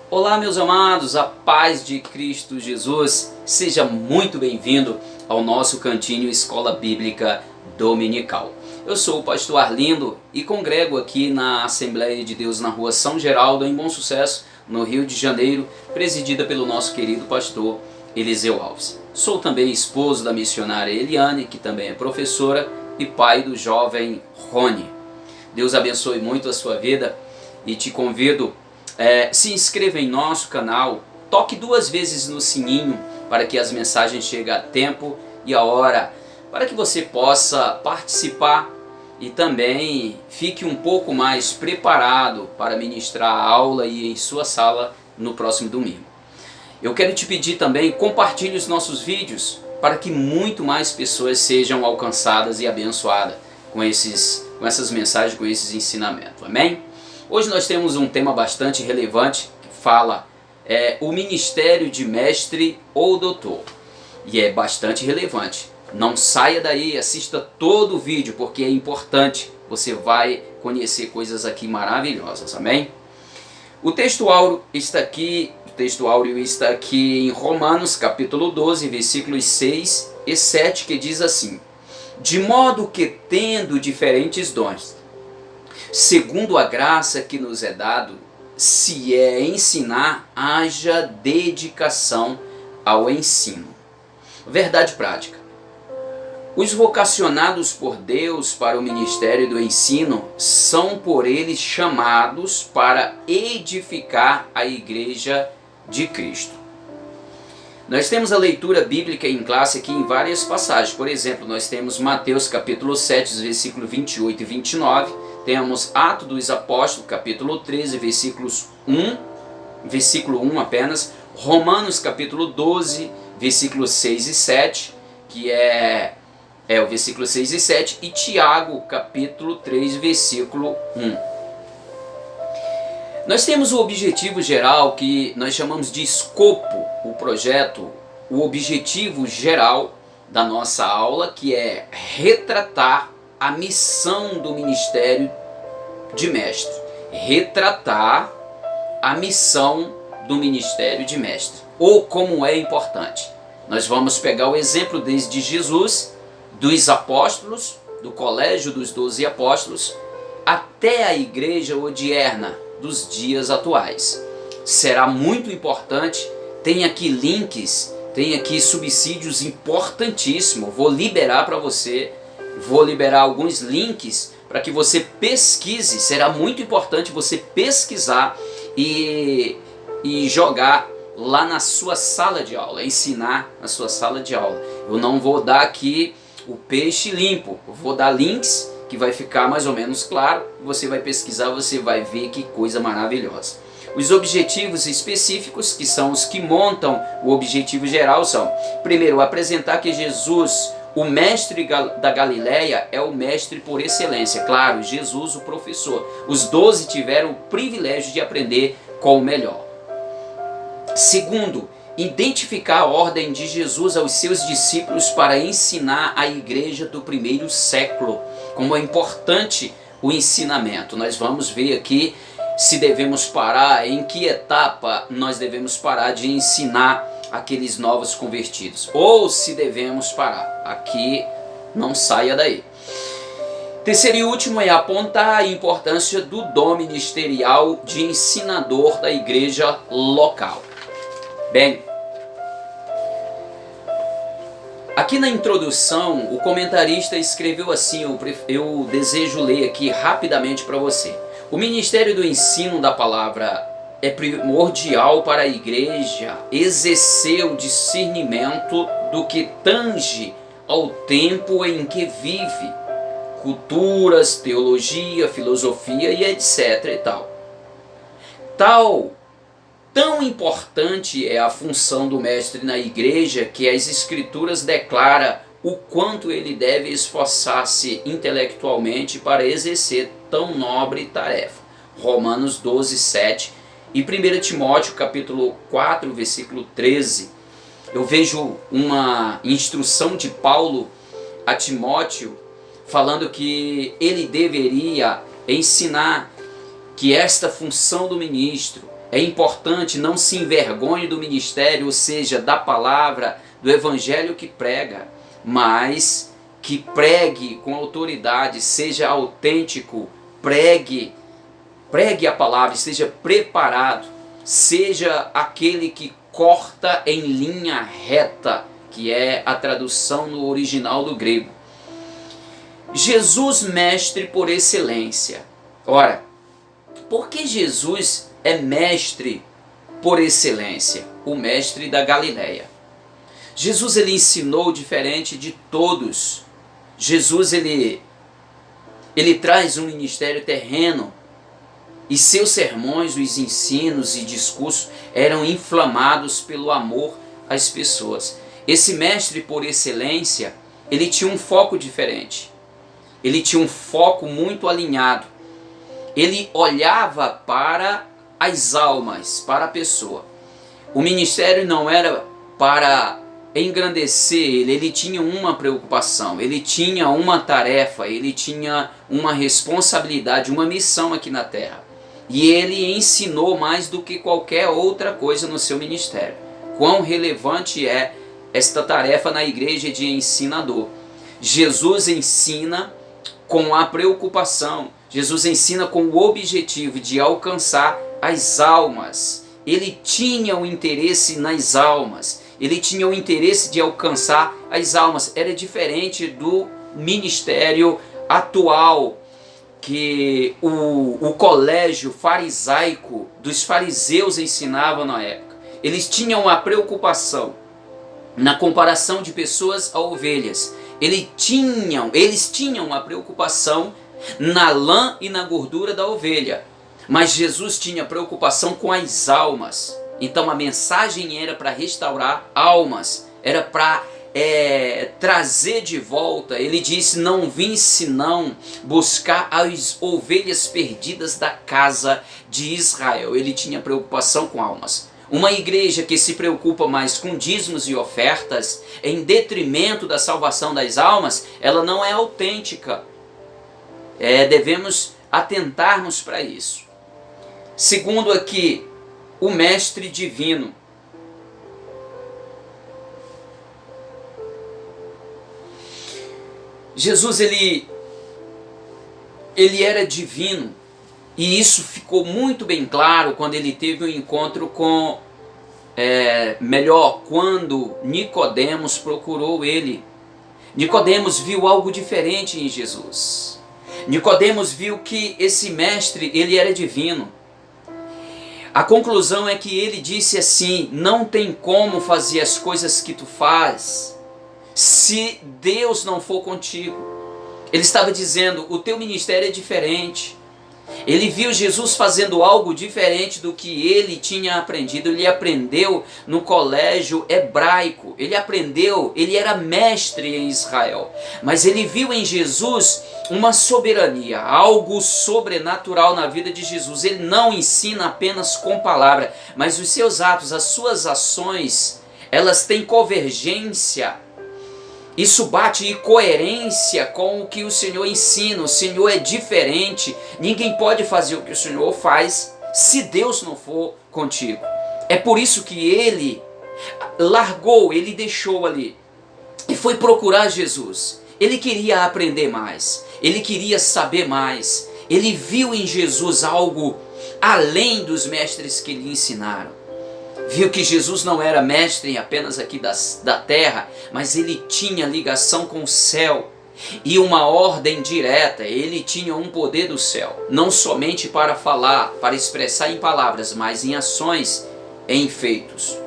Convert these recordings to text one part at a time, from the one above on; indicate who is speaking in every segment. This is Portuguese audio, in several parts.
Speaker 1: Olá, meus amados, a paz de Cristo Jesus, seja muito bem-vindo ao nosso cantinho Escola Bíblica Dominical. Eu sou o pastor Arlindo e congrego aqui na Assembleia de Deus na rua São Geraldo, em Bom Sucesso, no Rio de Janeiro, presidida pelo nosso querido pastor Eliseu Alves. Sou também esposo da missionária Eliane, que também é professora, e pai do jovem Rony. Deus abençoe muito a sua vida e te convido se inscreva em nosso canal, toque 2 vezes no sininho para que as mensagens cheguem a tempo e a hora, para que você possa participar e também fique um pouco mais preparado para ministrar a aula e em sua sala no próximo domingo. Eu quero te pedir também, compartilhe os nossos vídeos para que muito mais pessoas sejam alcançadas e abençoadas com essas mensagens, com esses ensinamentos. Amém? Hoje nós temos um tema bastante relevante que fala o ministério de mestre ou doutor. E é bastante relevante. Não saia daí, assista todo o vídeo porque é importante. Você vai conhecer coisas aqui maravilhosas, amém? O texto áureo está aqui em Romanos capítulo 12, versículos 6 e 7, que diz assim: de modo que tendo diferentes dons, segundo a graça que nos é dado, se é ensinar, haja dedicação ao ensino. Verdade prática. Os vocacionados por Deus para o ministério do ensino são por ele chamados para edificar a igreja de Cristo. Nós temos a leitura bíblica em classe aqui em várias passagens. Por exemplo, nós temos Mateus capítulo 7, versículo 28 e 29. Temos Atos dos Apóstolos, capítulo 13, versículo 1 apenas. Romanos capítulo 12, versículos 6 e 7, que é o versículo 6 e 7. E Tiago capítulo 3, versículo 1. Nós temos o objetivo geral que nós chamamos de escopo, o projeto, o objetivo geral da nossa aula, que é retratar a missão do ministério de mestre. Retratar a missão do ministério de mestre, ou como é importante. Nós vamos pegar o exemplo desde Jesus, dos apóstolos, do colégio dos 12 apóstolos, até a igreja odierna dos dias atuais. Será muito importante, tem aqui links, tem aqui subsídios importantíssimos, vou liberar para você, vou liberar alguns links para que você pesquise, será muito importante você pesquisar e jogar lá na sua sala de aula, ensinar na sua sala de aula. Eu não vou dar aqui o peixe limpo, eu vou dar links que vai ficar mais ou menos claro, você vai pesquisar, você vai ver que coisa maravilhosa. Os objetivos específicos, que são os que montam o objetivo geral, são: primeiro, apresentar que Jesus, o mestre da Galileia, é o mestre por excelência. Claro, Jesus, o professor. Os 12 tiveram o privilégio de aprender com o melhor. Segundo, identificar a ordem de Jesus aos seus discípulos para ensinar a igreja do primeiro século. Como é importante o ensinamento. Nós vamos ver aqui se devemos parar, em que etapa nós devemos parar de ensinar aqueles novos convertidos. Ou se devemos parar. Aqui não saia daí. Terceiro e último é apontar a importância do dom ministerial de ensinador da igreja local. Bem, aqui na introdução, o comentarista escreveu assim, eu desejo ler aqui rapidamente para você. O ministério do ensino da palavra é primordial para a igreja exercer o discernimento do que tange ao tempo em que vive, culturas, teologia, filosofia e etc. e tal. Tão importante é a função do mestre na igreja que as escrituras declaram o quanto ele deve esforçar-se intelectualmente para exercer tão nobre tarefa. Romanos 12, 7 e 1 Timóteo capítulo 4, versículo 13. Eu vejo uma instrução de Paulo a Timóteo falando que ele deveria ensinar que esta função do ministro é importante, não se envergonhe do ministério, ou seja, da palavra, do evangelho que prega, mas que pregue com autoridade, seja autêntico, pregue a palavra, esteja preparado, seja aquele que corta em linha reta, que é a tradução no original do grego. Jesus, mestre por excelência. Ora, por que Jesus é mestre por excelência? O mestre da Galileia. Jesus, ele ensinou diferente de todos. Jesus, ele traz um ministério terreno, e seus sermões, os ensinos e discursos eram inflamados pelo amor às pessoas. Esse mestre por excelência, ele tinha um foco diferente. Ele tinha um foco muito alinhado. Ele olhava para as almas, para a pessoa. O ministério não era para engrandecer ele tinha uma preocupação, ele tinha uma tarefa, ele tinha uma responsabilidade, uma missão aqui na terra. E ele ensinou mais do que qualquer outra coisa no seu ministério. Quão relevante é esta tarefa na igreja de ensinador. Jesus ensina com a preocupação, Jesus ensina com o objetivo de alcançar as almas. Ele tinha o interesse nas almas, ele tinha o interesse de alcançar as almas. Era diferente do ministério atual, que o colégio farisaico dos fariseus ensinava na época. Eles tinham a preocupação na comparação de pessoas a ovelhas. Eles tinham a preocupação na lã e na gordura da ovelha. Mas Jesus tinha preocupação com as almas. Então a mensagem era para restaurar almas, era para trazer de volta. Ele disse: não vim senão buscar as ovelhas perdidas da casa de Israel. Ele tinha preocupação com almas. Uma igreja que se preocupa mais com dízimos e ofertas em detrimento da salvação das almas, ela não é autêntica. Devemos atentarmos para isso. Segundo aqui, o mestre divino. Jesus, ele era divino, e isso ficou muito bem claro quando ele teve um encontro com, quando Nicodemos procurou ele. Nicodemos viu algo diferente em Jesus. Nicodemos viu que esse mestre, ele era divino. A conclusão é que ele disse assim: não tem como fazer as coisas que tu faz se Deus não for contigo. Ele estava dizendo: o teu ministério é diferente. Ele viu Jesus fazendo algo diferente do que ele tinha aprendido. Ele aprendeu no colégio hebraico. Ele era mestre em Israel. Mas ele viu em Jesus uma soberania, algo sobrenatural na vida de Jesus. Ele não ensina apenas com palavra, mas os seus atos, as suas ações, elas têm convergência. Isso bate em coerência com o que o Senhor ensina. O Senhor é diferente. Ninguém pode fazer o que o Senhor faz se Deus não for contigo. É por isso que ele ele deixou ali e foi procurar Jesus. Ele queria aprender mais. Ele queria saber mais. Ele viu em Jesus algo além dos mestres que lhe ensinaram. Viu que Jesus não era mestre apenas aqui da terra, mas ele tinha ligação com o céu e uma ordem direta. Ele tinha um poder do céu, não somente para falar, para expressar em palavras, mas em ações, em feitos.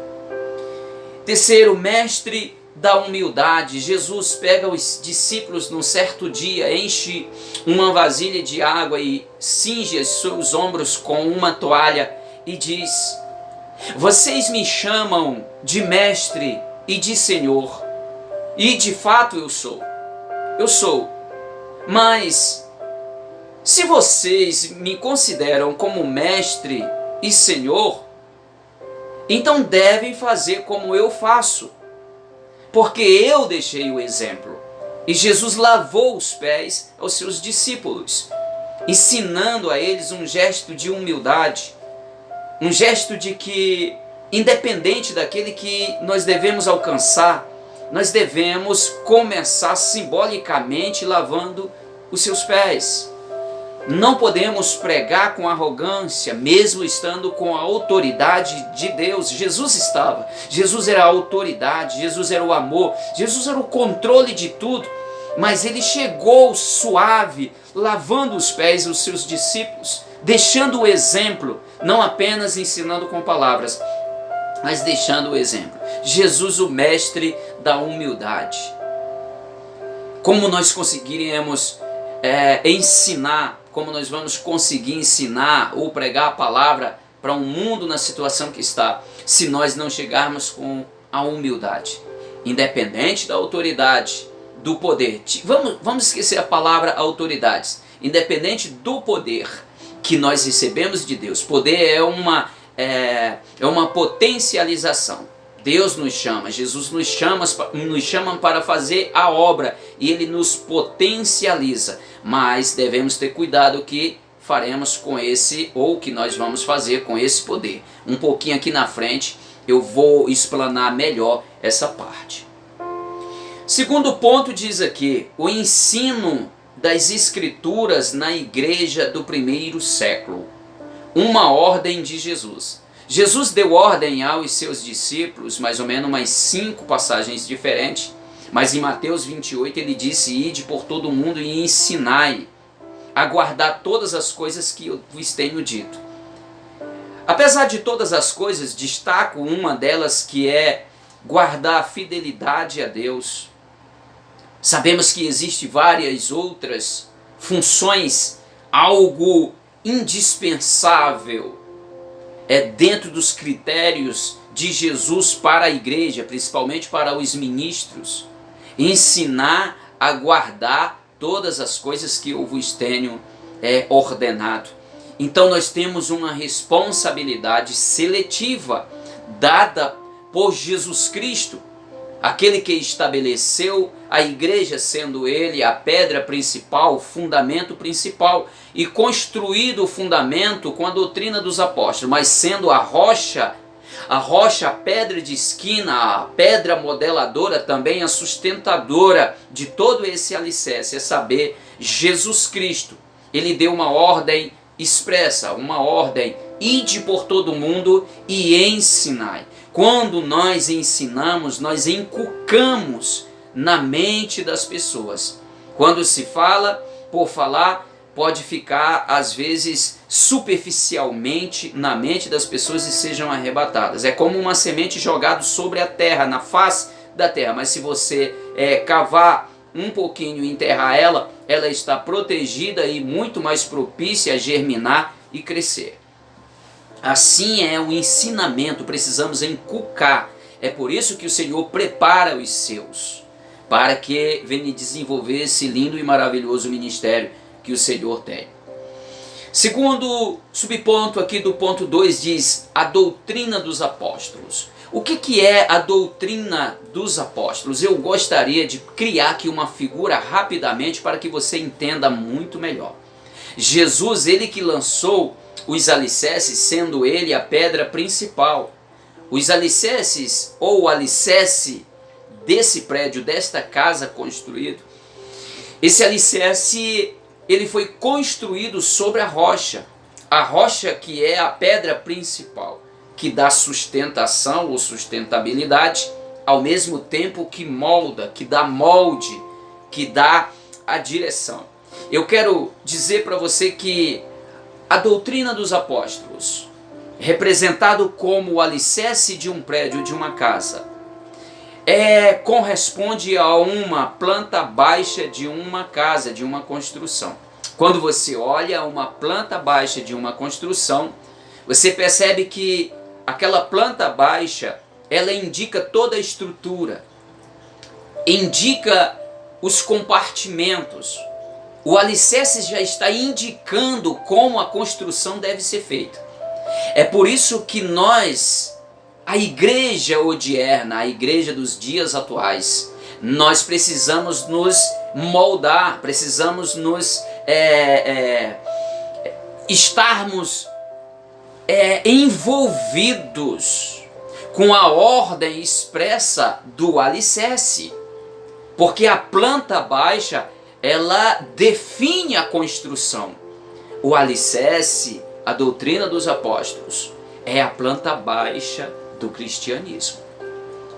Speaker 1: Terceiro, mestre da humildade. Jesus pega os discípulos num certo dia, enche uma vasilha de água e cinge os seus ombros com uma toalha e diz: vocês me chamam de mestre e de senhor, e de fato eu sou. Mas se vocês me consideram como mestre e senhor, então devem fazer como eu faço, porque eu deixei o exemplo. E Jesus lavou os pés aos seus discípulos, ensinando a eles um gesto de humildade. Um gesto de que, independente daquele que nós devemos alcançar, nós devemos começar simbolicamente lavando os seus pés. Não podemos pregar com arrogância, mesmo estando com a autoridade de Deus. Jesus estava. Jesus era a autoridade, Jesus era o amor, Jesus era o controle de tudo. Mas ele chegou suave, lavando os pés dos seus discípulos, deixando o exemplo, não apenas ensinando com palavras, mas deixando o exemplo. Jesus, o mestre da humildade. Como nós conseguiremos ensinar, como nós vamos conseguir ensinar ou pregar a palavra para um mundo na situação que está, se nós não chegarmos com a humildade, independente da autoridade, do poder. Vamos esquecer a palavra autoridades. Independente do poder que nós recebemos de Deus. Poder é uma potencialização. Deus nos chama, Jesus nos chama para fazer a obra e Ele nos potencializa. Mas devemos ter cuidado que faremos com esse, ou que nós vamos fazer com esse poder. Um pouquinho aqui na frente eu vou explanar melhor essa parte. Segundo ponto diz aqui, o ensino das Escrituras na igreja do primeiro século. Uma ordem de Jesus. Jesus deu ordem aos seus discípulos, mais ou menos umas 5 passagens diferentes, mas em Mateus 28 ele disse, ide por todo o mundo e ensinai a guardar todas as coisas que eu vos tenho dito. Apesar de todas as coisas, destaco uma delas que é guardar a fidelidade a Deus. Sabemos que existem várias outras funções, algo indispensável dentro dos critérios de Jesus para a igreja, principalmente para os ministros, ensinar a guardar todas as coisas que eu vos tenho ordenado. Então nós temos uma responsabilidade seletiva dada por Jesus Cristo, aquele que estabeleceu a igreja, sendo ele a pedra principal, o fundamento principal, e construído o fundamento com a doutrina dos apóstolos, mas sendo a rocha, a pedra de esquina, a pedra modeladora, também a sustentadora de todo esse alicerce, é saber, Jesus Cristo. Ele deu uma ordem expressa, uma ordem, ide por todo mundo e ensinai. Quando nós ensinamos, nós inculcamos na mente das pessoas. Quando se fala, por falar, pode ficar às vezes superficialmente na mente das pessoas e sejam arrebatadas. É como uma semente jogada sobre a terra, na face da terra, mas se você cavar um pouquinho e enterrar ela, ela está protegida e muito mais propícia a germinar e crescer. Assim é o ensinamento, precisamos inculcar. É por isso que o Senhor prepara os seus, para que venha desenvolver esse lindo e maravilhoso ministério que o Senhor tem. Segundo subponto aqui do ponto 2 diz a doutrina dos apóstolos. O que é a doutrina dos apóstolos? Eu gostaria de criar aqui uma figura rapidamente para que você entenda muito melhor. Jesus, ele que lançou os alicerces, sendo ele a pedra principal. Os alicerces, ou o alicerce desse prédio, desta casa construído, esse alicerce, ele foi construído sobre a rocha que é a pedra principal, que dá sustentação ou sustentabilidade, ao mesmo tempo que molda, que dá molde, que dá a direção. Eu quero dizer para você que a doutrina dos apóstolos, representado como o alicerce de um prédio, de uma casa, corresponde a uma planta baixa de uma casa, de uma construção. Quando você olha uma planta baixa de uma construção, você percebe que aquela planta baixa, ela indica toda a estrutura, indica os compartimentos. O alicerce já está indicando como a construção deve ser feita. É por isso que nós, a igreja odierna, a igreja dos dias atuais, nós precisamos nos moldar, precisamos nos estarmos envolvidos com a ordem expressa do alicerce, porque a planta baixa ela define a construção. O alicerce, a doutrina dos apóstolos, é a planta baixa do cristianismo.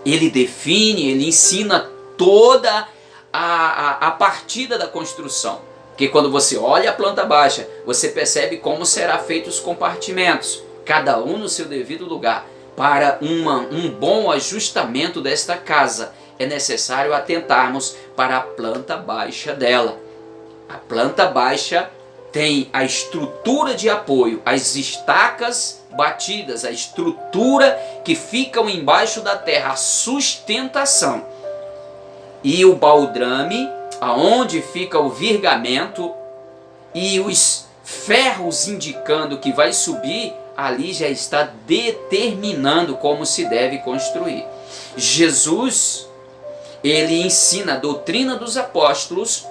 Speaker 1: Ele define, ele ensina toda a partida da construção. Porque quando você olha a planta baixa, você percebe como será feitos os compartimentos, cada um no seu devido lugar. Para um bom ajustamento desta casa, é necessário atentarmos para a planta baixa dela. A planta baixa tem a estrutura de apoio, as estacas batidas, a estrutura que ficam embaixo da terra, a sustentação. E o baldrame, aonde fica o virgamento, e os ferros indicando que vai subir, ali já está determinando como se deve construir. Jesus, ele ensina a doutrina dos apóstolos,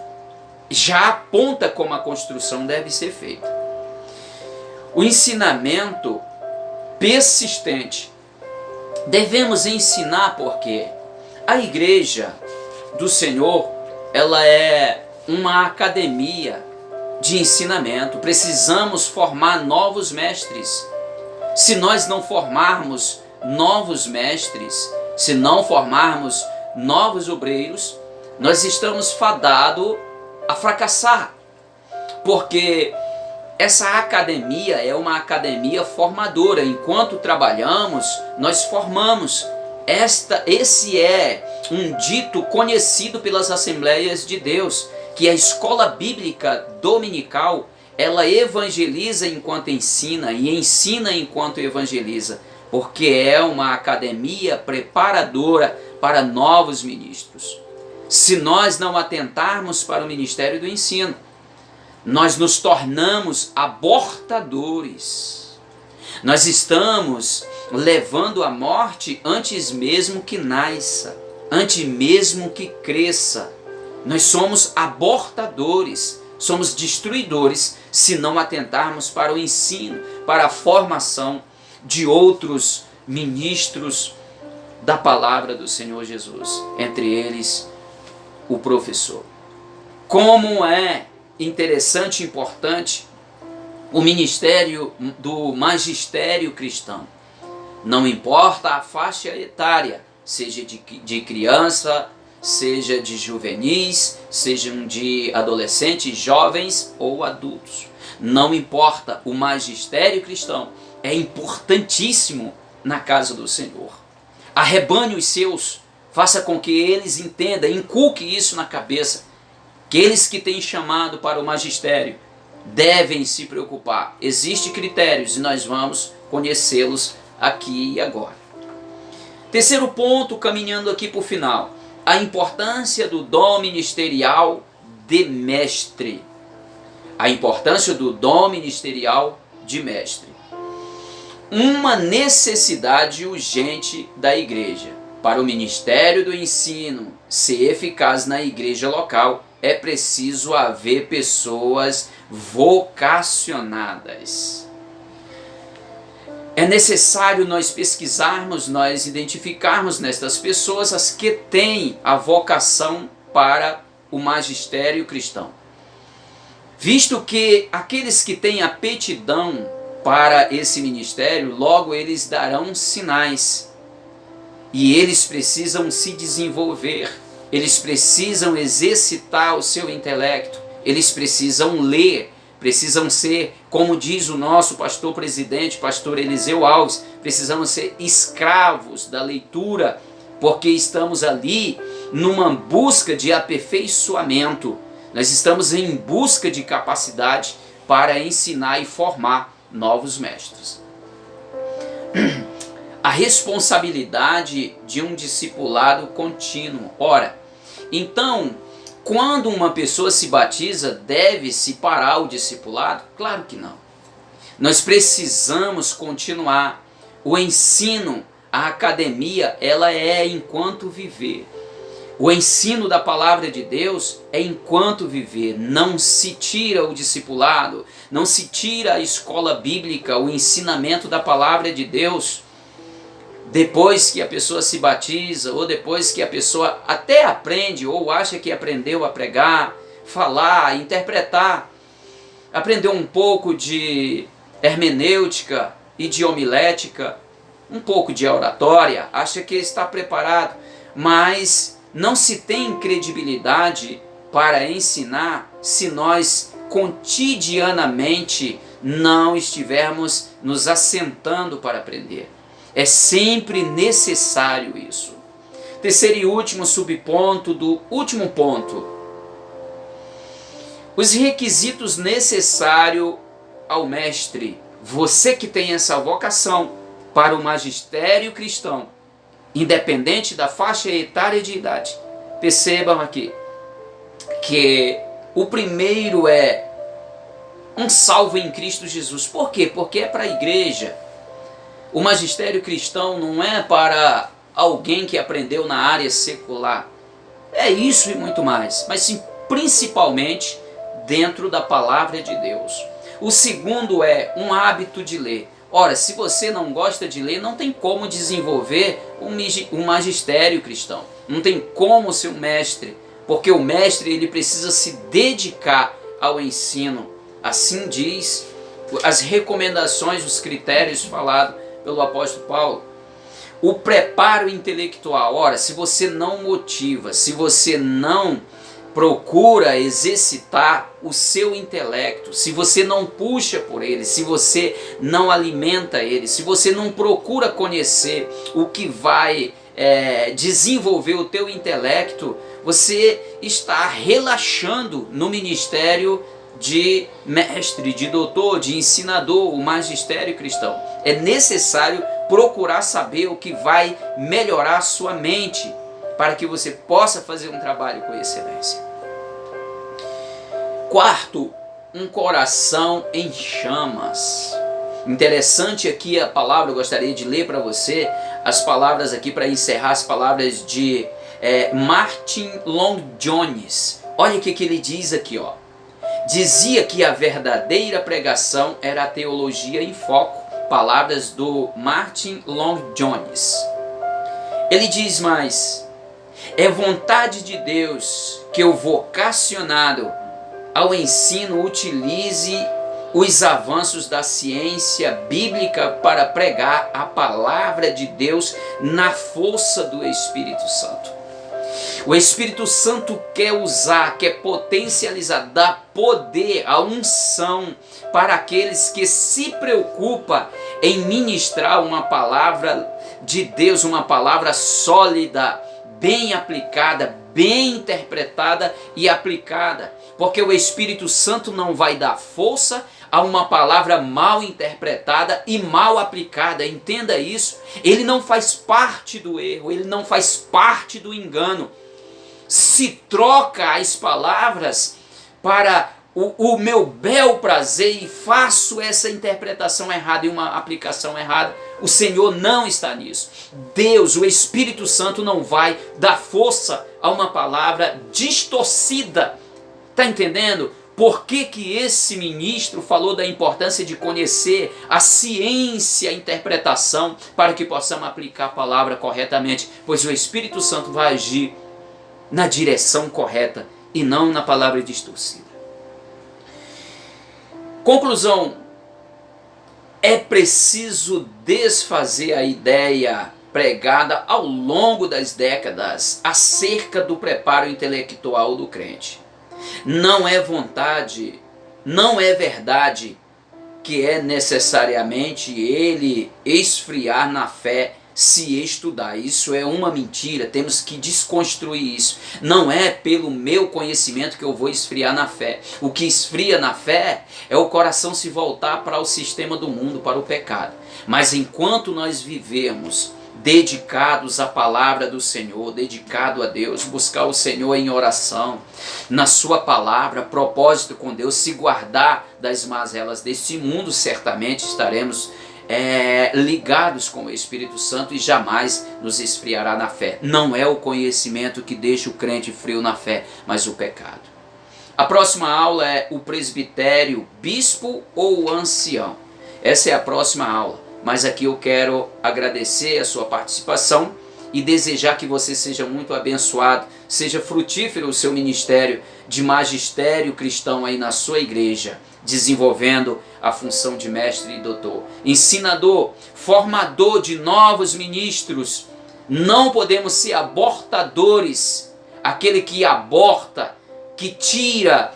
Speaker 1: já aponta como a construção deve ser feita. O ensinamento persistente. Devemos ensinar porque a igreja do Senhor, ela é uma academia de ensinamento. Precisamos formar novos mestres. Se nós não formarmos novos mestres, se não formarmos novos obreiros, nós estamos fadados a fracassar, porque essa academia é uma academia formadora. Enquanto trabalhamos, nós formamos. Esse é um dito conhecido pelas Assembleias de Deus, que a escola bíblica dominical, ela evangeliza enquanto ensina e ensina enquanto evangeliza, porque é uma academia preparadora para novos ministros. Se nós não atentarmos para o ministério do ensino, nós nos tornamos abortadores. Nós estamos levando à morte antes mesmo que nasça, antes mesmo que cresça. Nós somos abortadores, somos destruidores se não atentarmos para o ensino, para a formação de outros ministros da palavra do Senhor Jesus, entre eles o professor. Como é interessante e importante o ministério do magistério cristão. Não importa a faixa etária, seja de criança, seja de juvenis, sejam de adolescentes, jovens ou adultos. Não importa, o magistério cristão é importantíssimo na casa do Senhor. Arrebane os seus, faça com que eles entendam, inculque isso na cabeça. Aqueles que têm chamado para o magistério devem se preocupar. Existem critérios e nós vamos conhecê-los aqui e agora. Terceiro ponto, caminhando aqui para o final, a importância do dom ministerial de mestre. A importância do dom ministerial de mestre. Uma necessidade urgente da igreja. Para o ministério do ensino ser eficaz na igreja local, é preciso haver pessoas vocacionadas. É necessário nós pesquisarmos, nós identificarmos nestas pessoas as que têm a vocação para o magistério cristão. Visto que aqueles que têm aptidão para esse ministério, logo eles darão sinais. E eles precisam se desenvolver, eles precisam exercitar o seu intelecto, eles precisam ler, precisam ser, como diz o nosso pastor presidente, pastor Eliseu Alves, precisamos ser escravos da leitura, porque estamos ali numa busca de aperfeiçoamento. Nós estamos em busca de capacidade para ensinar e formar novos mestres. A responsabilidade de um discipulado contínuo. Ora, então, quando uma pessoa se batiza, deve-se parar o discipulado? Claro que não. Nós precisamos continuar. O ensino, a academia, ela é enquanto viver. O ensino da palavra de Deus é enquanto viver. Não se tira o discipulado, não se tira a escola bíblica, o ensinamento da palavra de Deus depois que a pessoa se batiza, ou depois que a pessoa até aprende, ou acha que aprendeu a pregar, falar, interpretar, aprendeu um pouco de hermenêutica e de homilética, um pouco de oratória, acha que está preparado, mas não se tem credibilidade para ensinar se nós cotidianamente não estivermos nos assentando para aprender. É sempre necessário isso. Terceiro e último subponto do último ponto. Os requisitos necessários ao mestre. Você que tem essa vocação para o magistério cristão, independente da faixa etária de idade, percebam aqui que o primeiro é um salvo em Cristo Jesus. Por quê? Porque é para a igreja. O magistério cristão não é para alguém que aprendeu na área secular. É isso e muito mais, mas sim principalmente dentro da palavra de Deus. O segundo é um hábito de ler. Ora, se você não gosta de ler, não tem como desenvolver um magistério cristão. Não tem como ser um mestre, porque o mestre ele precisa se dedicar ao ensino. Assim diz as recomendações, os critérios falados pelo apóstolo Paulo. O preparo intelectual. Ora, se você não motiva, se você não procura exercitar o seu intelecto, se você não puxa por ele, se você não alimenta ele, se você não procura conhecer o que vai desenvolver o teu intelecto, você está relaxando no ministério de mestre, de doutor, de ensinador, o magistério cristão. É necessário procurar saber o que vai melhorar a sua mente para que você possa fazer um trabalho com excelência. Quarto, um coração em chamas. Interessante aqui a palavra, eu gostaria de ler para você as palavras aqui para encerrar, as palavras de Martin Lloyd Jones. Olha o que ele diz aqui, ó. Dizia que a verdadeira pregação era a teologia em foco. Palavras do Martin Lloyd Jones. Ele diz mais: é vontade de Deus que o vocacionado ao ensino utilize os avanços da ciência bíblica para pregar a palavra de Deus na força do Espírito Santo. O Espírito Santo quer usar, quer potencializar, dar poder, a unção para aqueles que se preocupam em ministrar uma palavra de Deus, uma palavra sólida, bem aplicada, bem interpretada e aplicada. Porque o Espírito Santo não vai dar força a uma palavra mal interpretada e mal aplicada. Entenda isso. Ele não faz parte do erro, ele não faz parte do engano. Se troca as palavras para o meu bel prazer e faço essa interpretação errada e uma aplicação errada, o Senhor não está nisso. Deus, o Espírito Santo, não vai dar força a uma palavra distorcida. Está entendendo? Por que esse ministro falou da importância de conhecer a ciência, a interpretação, para que possamos aplicar a palavra corretamente? Pois o Espírito Santo vai agir na direção correta e não na palavra distorcida. Conclusão: é preciso desfazer a ideia pregada ao longo das décadas acerca do preparo intelectual do crente. Não é vontade, não é verdade que é necessariamente ele esfriar na fé se estudar. Isso é uma mentira, temos que desconstruir isso. Não é pelo meu conhecimento que eu vou esfriar na fé. O que esfria na fé é o coração se voltar para o sistema do mundo, para o pecado. Mas enquanto nós vivermos dedicados à palavra do Senhor, dedicado a Deus, buscar o Senhor em oração, na sua palavra, propósito com Deus, se guardar das mazelas deste mundo, certamente estaremos ligados com o Espírito Santo e jamais nos esfriará na fé. Não é o conhecimento que deixa o crente frio na fé, mas o pecado. A próxima aula é o presbitério, bispo ou ancião. Essa é a próxima aula, mas aqui eu quero agradecer a sua participação e desejar que você seja muito abençoado, seja frutífero o seu ministério de magistério cristão aí na sua igreja, desenvolvendo a função de mestre e doutor, ensinador, formador de novos ministros. Não podemos ser abortadores, aquele que aborta, que tira,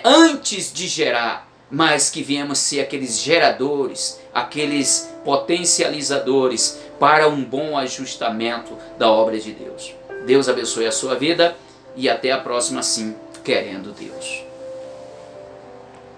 Speaker 1: antes de gerar, mas que viemos ser aqueles geradores, aqueles potencializadores para um bom ajustamento da obra de Deus. Deus abençoe a sua vida e até a próxima, sim, querendo Deus.